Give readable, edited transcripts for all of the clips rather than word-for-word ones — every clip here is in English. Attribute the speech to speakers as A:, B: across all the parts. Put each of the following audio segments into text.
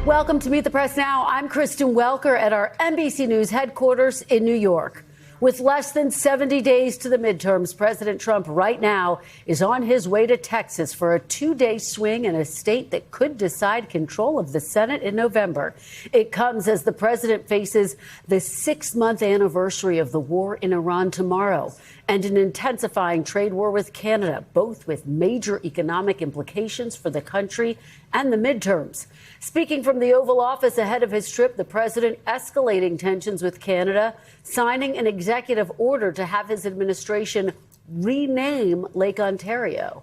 A: Welcome to Meet the Press Now. I'm Kristen Welker at our NBC News headquarters in New York. With less than 70 days to the midterms, President Trump right now is on his way to Texas for a two-day swing in a state that could decide control of the Senate in November. It comes as the president faces the 6-month anniversary of the war in Iran tomorrow and an intensifying trade war with Canada, both with major economic implications for the country and the midterms. Speaking from the Oval Office ahead of his trip, the president escalating tensions with Canada, signing an executive order to have his administration rename Lake Ontario.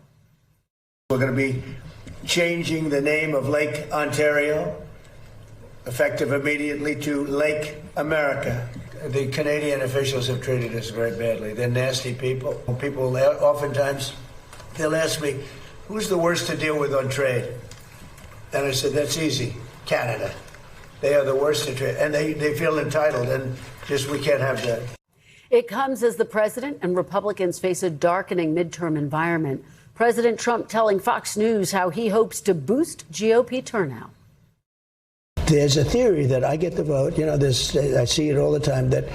B: We're going to be changing the name of Lake Ontario, effective immediately, to Lake America. The Canadian officials have treated us very badly. They're nasty people. People oftentimes, they'll ask me, who's the worst to deal with on trade? And I said, that's easy, Canada. They are the worst to trade. And they feel entitled, and just we can't have that.
A: It comes as the president and Republicans face a darkening midterm environment. President Trump telling Fox News how he hopes to boost GOP turnout.
C: There's a theory that I get the vote. You know, I see it all the time, that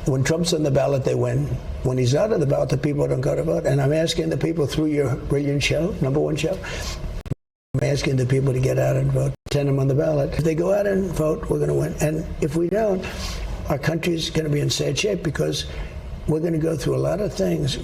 C: when Trump's on the ballot, they win. When he's out of the ballot, the people don't go to vote. And I'm asking the people through your brilliant show, #1 show, I'm asking the people to get out and vote. 10 of them on the ballot. If they go out and vote, we're going to win. And if we don't, our country's going to be in sad shape because we're going to go through a lot of things.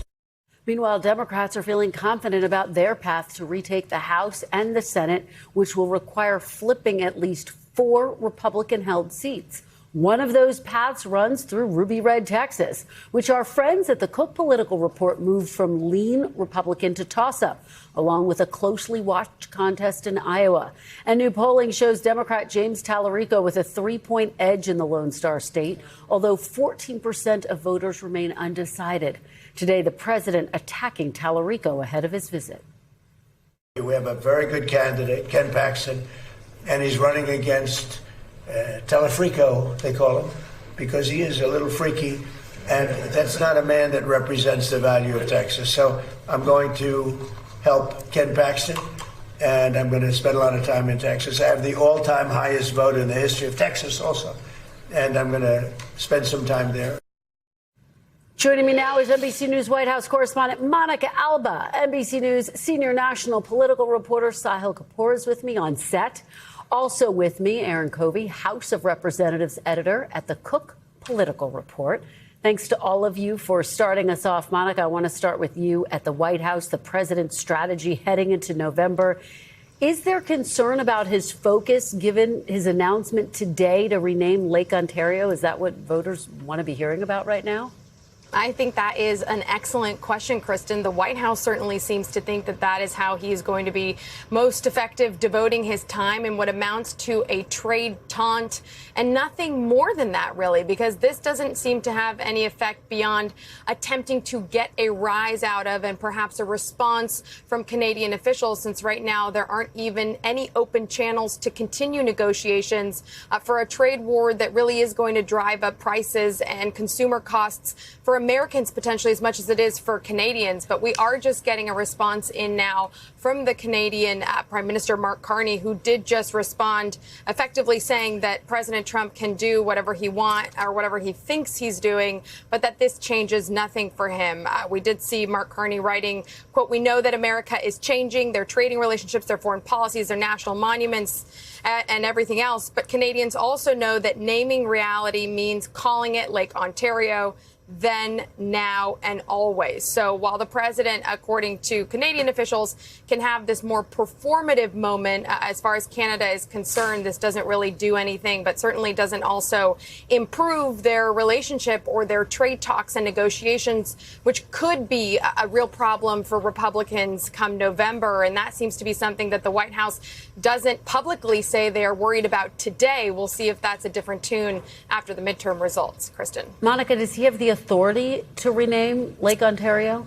A: Meanwhile, Democrats are feeling confident about their path to retake the House and the Senate, which will require flipping at least 4 Republican-held seats. One of those paths runs through Ruby Red, Texas, which our friends at the Cook Political Report moved from lean Republican to toss-up, along with a closely watched contest in Iowa. And new polling shows Democrat James Tallarico with a 3-point edge in the Lone Star State, although 14% of voters remain undecided. Today, the president attacking Tallarico ahead of his visit.
B: We have a very good candidate, Ken Paxton, and he's running against Tallarico, they call him, because he is a little freaky, and that's not a man that represents the value of Texas. So I'm going to help Ken Paxton, and I'm going to spend a lot of time in Texas. I have the all-time highest vote in the history of Texas also, and I'm going to spend some time there.
A: Joining me now is NBC News White House correspondent Monica Alba. NBC News senior national political reporter Sahil Kapur is with me on set. Also with me, Erin, Covey, House of Representatives editor at the Cook Political Report. Thanks to all of you for starting us off. Monica, I want to start with you at the White House, the president's strategy heading into November. Is there concern about his focus given his announcement today to rename Lake Ontario? Is that what voters want to be hearing about right now?
D: I think that is an excellent question, Kristen. The White House certainly seems to think that that is how he is going to be most effective, devoting his time in what amounts to a trade taunt and nothing more than that, really, because this doesn't seem to have any effect beyond attempting to get a rise out of and perhaps a response from Canadian officials, since right now there aren't even any open channels to continue negotiations for a trade war that really is going to drive up prices and consumer costs for Americans potentially as much as it is for Canadians. But we are just getting a response in now from the Canadian Prime Minister Mark Carney, who did just respond effectively saying that President Trump can do whatever he wants or whatever he thinks he's doing, but that this changes nothing for him. We did see Mark Carney writing, quote, "We know that America is changing their trading relationships, their foreign policies, their national monuments and everything else. But Canadians also know that naming reality means calling it Lake Ontario. Then, now, and always." So while the president, according to Canadian officials, can have this more performative moment as far as Canada is concerned, this doesn't really do anything, but certainly doesn't also improve their relationship or their trade talks and negotiations, which could be a real problem for Republicans come November. And that seems to be something that the White House doesn't publicly say they are worried about today. We'll see if that's a different tune after the midterm results. Kristen.
A: Monica, does he have the authority to rename Lake Ontario?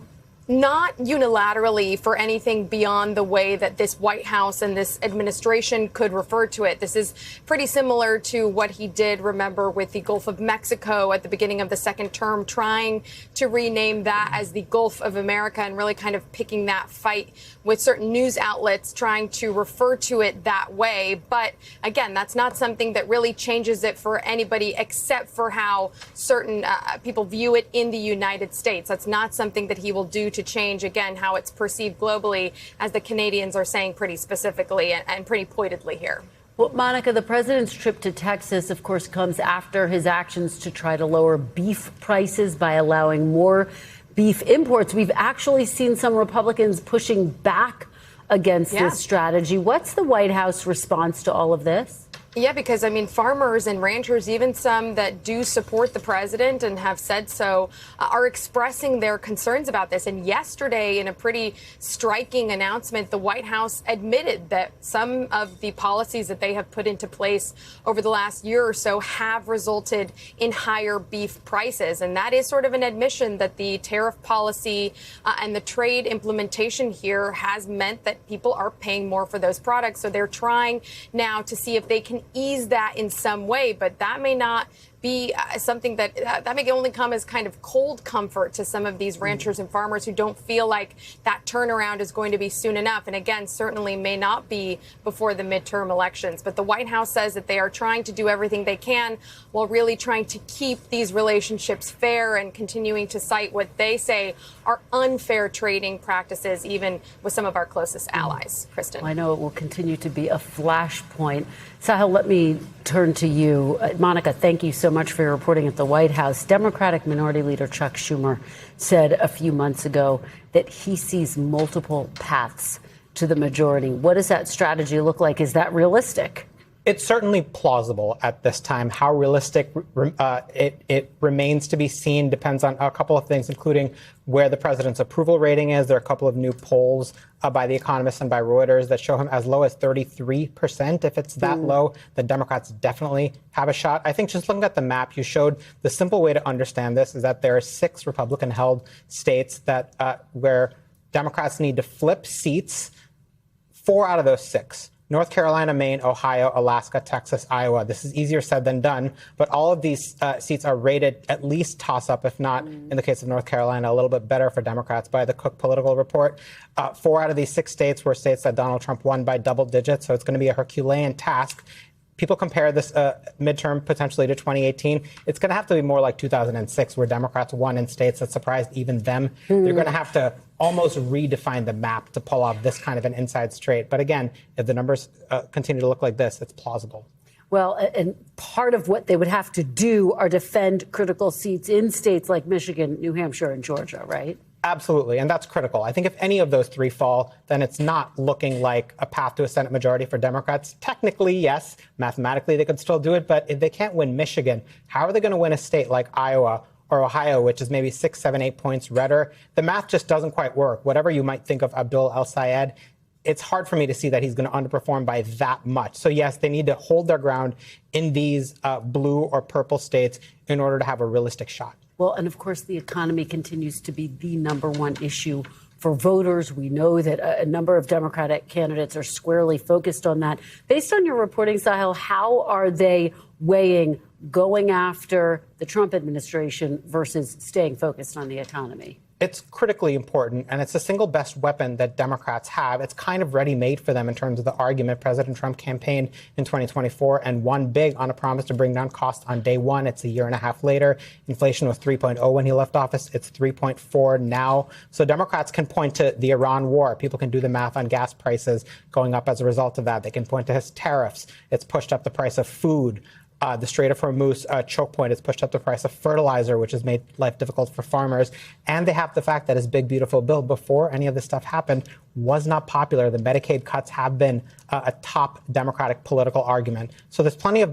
D: Not unilaterally for anything beyond the way that this White House and this administration could refer to it. This is pretty similar to what he did, remember, with the Gulf of Mexico at the beginning of the second term, trying to rename that as the Gulf of America and really kind of picking that fight with certain news outlets, trying to refer to it that way. But again, that's not something that really changes it for anybody except for how certain people view it in the United States. That's not something that he will do to change, again, how it's perceived globally, as the Canadians are saying pretty specifically and pretty pointedly here.
A: Well, Monica, the president's trip to Texas, of course, comes after his actions to try to lower beef prices by allowing more beef imports. We've actually seen some Republicans pushing back against this strategy. What's the White House response to all of this?
D: Yeah, because, I mean, farmers and ranchers, even some that do support the president and have said so, are expressing their concerns about this. And yesterday, in a pretty striking announcement, the White House admitted that some of the policies that they have put into place over the last year or so have resulted in higher beef prices. And that is sort of an admission that the tariff policy and the trade implementation here has meant that people are paying more for those products. So they're trying now to see if they can ease that in some way, but that may not be something that may only come as kind of cold comfort to some of these ranchers and farmers who don't feel like that turnaround is going to be soon enough. And again, certainly may not be before the midterm elections. But the White House says that they are trying to do everything they can while really trying to keep these relationships fair and continuing to cite what they say are unfair trading practices, even with some of our closest allies. Kristen.
A: I know it will continue to be a flashpoint. Sahil, let me turn to you. Monica, thank you so much for your reporting at the White House. Democratic Minority Leader Chuck Schumer said a few months ago that he sees multiple paths to the majority. What does that strategy look like? Is that realistic?
E: It's certainly plausible at this time. How realistic it remains to be seen depends on a couple of things, including where the president's approval rating is. There are a couple of new polls by The Economist and by Reuters that show him as low as 33%. If it's that low, the Democrats definitely have a shot. I think just looking at the map, you showed the simple way to understand this is that there are 6 Republican-held states that where Democrats need to flip seats. 4 out of those 6. North Carolina, Maine, Ohio, Alaska, Texas, Iowa. This is easier said than done, but all of these seats are rated at least toss-up, if not, in the case of North Carolina, a little bit better for Democrats by the Cook Political Report. 4 out of these 6 states were states that Donald Trump won by double digits, so it's going to be a Herculean task. People compare this midterm potentially to 2018. It's going to have to be more like 2006, where Democrats won in states that surprised even them. They're going to have to almost redefine the map to pull off this kind of an inside straight. But again, if the numbers continue to look like this, it's plausible.
A: Well, and part of what they would have to do are defend critical seats in states like Michigan, New Hampshire, and Georgia, right?
E: Absolutely, and that's critical. I think if any of those 3 fall, then it's not looking like a path to a Senate majority for Democrats. Technically, yes. Mathematically, they could still do it. But if they can't win Michigan, how are they going to win a state like Iowa or Ohio, which is maybe 6, 7, 8 points redder? The math just doesn't quite work. Whatever you might think of Abdul El-Sayed, it's hard for me to see that he's going to underperform by that much. So, yes, they need to hold their ground in these blue or purple states in order to have a realistic shot.
A: Well, and of course, the economy continues to be the #1 issue for voters. We know that a number of Democratic candidates are squarely focused on that. Based on your reporting, Sahil, how are they weighing going after the Trump administration versus staying focused on the economy?
E: It's critically important, and it's the single best weapon that Democrats have. It's kind of ready-made for them in terms of the argument. President Trump campaigned in 2024 and won big on a promise to bring down costs on day one. It's a year and a half later. Inflation was 3.0 when he left office. It's 3.4 now. So Democrats can point to the Iran war. People can do the math on gas prices going up as a result of that. They can point to his tariffs. It's pushed up the price of food. The Strait of Hormuz choke point has pushed up the price of fertilizer, which has made life difficult for farmers. And they have the fact that his big, beautiful bill, before any of this stuff happened, was not popular. The Medicaid cuts have been a top Democratic political argument. So there's plenty of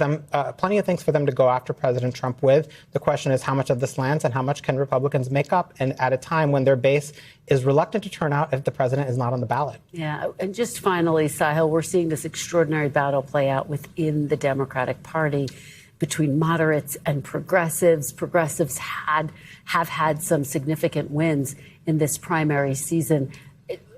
E: things for them to go after President Trump with. The question is how much of this lands and how much can Republicans make up, and at a time when their base is reluctant to turn out if the president is not on the ballot.
A: Yeah. And just finally, Sahil, we're seeing this extraordinary battle play out within the Democratic Party. between moderates and progressives. Progressives have had some significant wins in this primary season.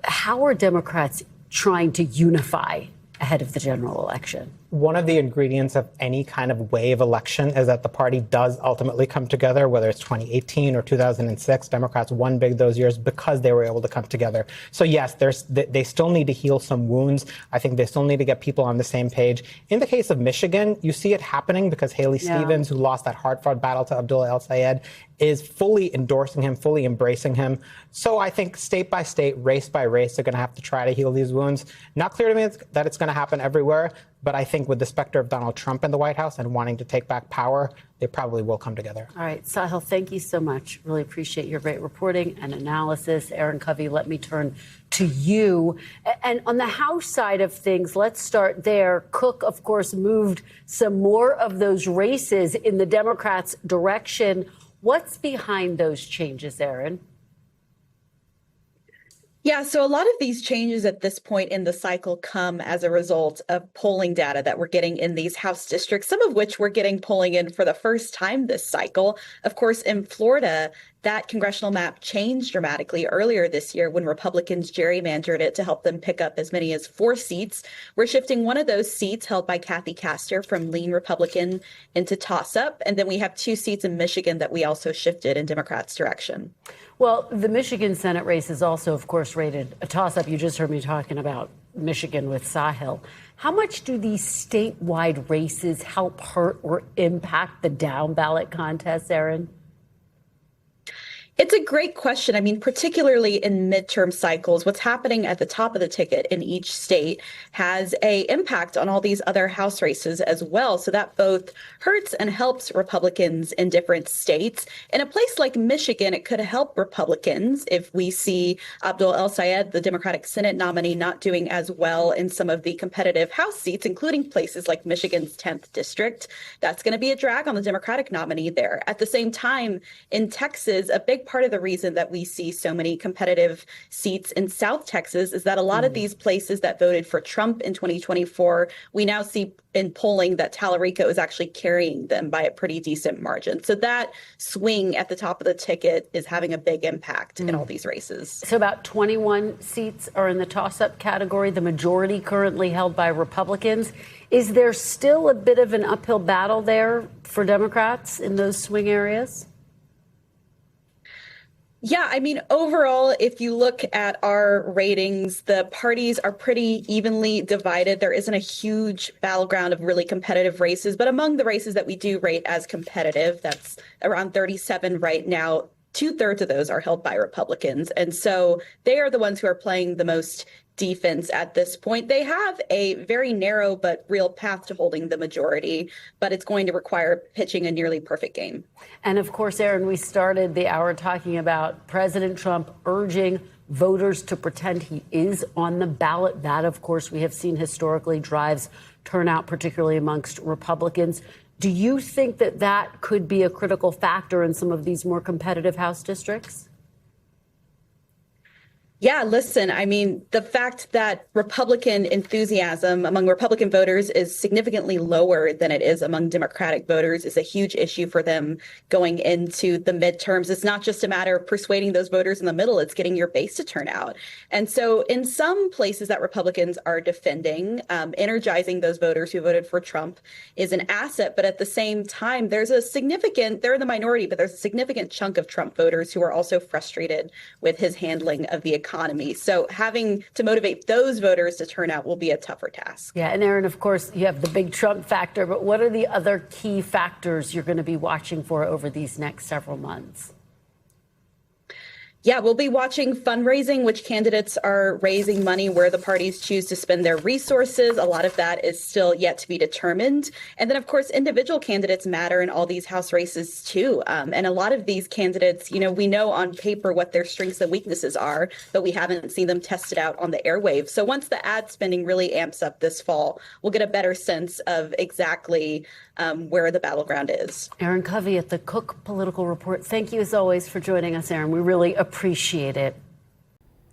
A: How are Democrats trying to unify ahead of the general election?
E: One of the ingredients of any kind of wave election is that the party does ultimately come together, whether it's 2018 or 2006. Democrats won big those years because they were able to come together. So yes, they still need to heal some wounds. I think they still need to get people on the same page. In the case of Michigan, you see it happening because Haley Stevens, who lost that hard-fought battle to Abdullah El-Sayed, is fully endorsing him, fully embracing him. So I think state by state, race by race, they're going to have to try to heal these wounds. Not clear to me that it's going to happen everywhere, but I think with the specter of Donald Trump in the White House and wanting to take back power, they probably will come together.
A: All right, Sahil, thank you so much. Really appreciate your great reporting and analysis. Erin Covey, let me turn to you. And on the House side of things, let's start there. Cook, of course, moved some more of those races in the Democrats' direction. What's behind those changes, Erin?
F: Yeah, so a lot of these changes at this point in the cycle come as a result of polling data that we're getting in these House districts, some of which we're getting polling in for the first time this cycle. Of course, in Florida, that congressional map changed dramatically earlier this year when Republicans gerrymandered it to help them pick up as many as 4 seats. We're shifting one of those seats held by Kathy Castor from lean Republican into toss-up. And then we have 2 seats in Michigan that we also shifted in Democrats' direction.
A: Well, the Michigan Senate race is also, of course, rated a toss-up. You just heard me talking about Michigan with Sahil. How much do these statewide races help hurt or impact the down-ballot contests, Erin?
F: It's a great question. I mean, particularly in midterm cycles, what's happening at the top of the ticket in each state has an impact on all these other House races as well. So that both hurts and helps Republicans in different states. In a place like Michigan, it could help Republicans if we see Abdul El-Sayed, the Democratic Senate nominee, not doing as well in some of the competitive House seats, including places like Michigan's 10th district. That's going to be a drag on the Democratic nominee there. At the same time, in Texas, a big part of the reason that we see so many competitive seats in South Texas is that a lot of these places that voted for Trump in 2024, we now see in polling that Tallarico is actually carrying them by a pretty decent margin. So that swing at the top of the ticket is having a big impact in all these races.
A: So about 21 seats are in the toss-up category, the majority currently held by Republicans. Is there still a bit of an uphill battle there for Democrats in those swing areas?
F: Yeah, I mean, overall, if you look at our ratings, the parties are pretty evenly divided. There isn't a huge battleground of really competitive races, but among the races that we do rate as competitive, that's around 37 right now, 2/3 of those are held by Republicans. And so they are the ones who are playing the most defense at this point. They have a very narrow but real path to holding the majority, but it's going to require pitching a nearly perfect game.
A: And of course, Erin, we started the hour talking about President Trump urging voters to pretend he is on the ballot. That, of course, we have seen historically drives turnout, particularly amongst Republicans. Do you think that that could be a critical factor in some of these more competitive House districts?
F: Yeah, listen, I mean, the fact that Republican enthusiasm among Republican voters is significantly lower than it is among Democratic voters is a huge issue for them going into the midterms. It's not just a matter of persuading those voters in the middle, it's getting your base to turn out. And so in some places that Republicans are defending, energizing those voters who voted for Trump is an asset. But at the same time, they're in the minority, but there's a significant chunk of Trump voters who are also frustrated with his handling of the economy. So having to motivate those voters to turn out will be a tougher task.
A: Yeah, and Erin, of course, you have the big Trump factor, but what are the other key factors you're going to be watching for over these next several months?
F: Yeah, we'll be watching fundraising, which candidates are raising money, where the parties choose to spend their resources. A lot of that is still yet to be determined. And then, of course, individual candidates matter in all these House races, too. And a lot of these candidates, we know on paper what their strengths and weaknesses are, but we haven't seen them tested out on the airwaves. So once the ad spending really amps up this fall, we'll get a better sense of exactly where the battleground is.
A: Erin Covey at the Cook Political Report. Thank you, as always, for joining us, Erin. We really appreciate it.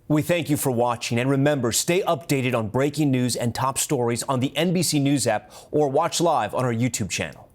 G: We thank you for watching. And remember, stay updated on breaking news and top stories on the NBC News app or watch live on our YouTube channel.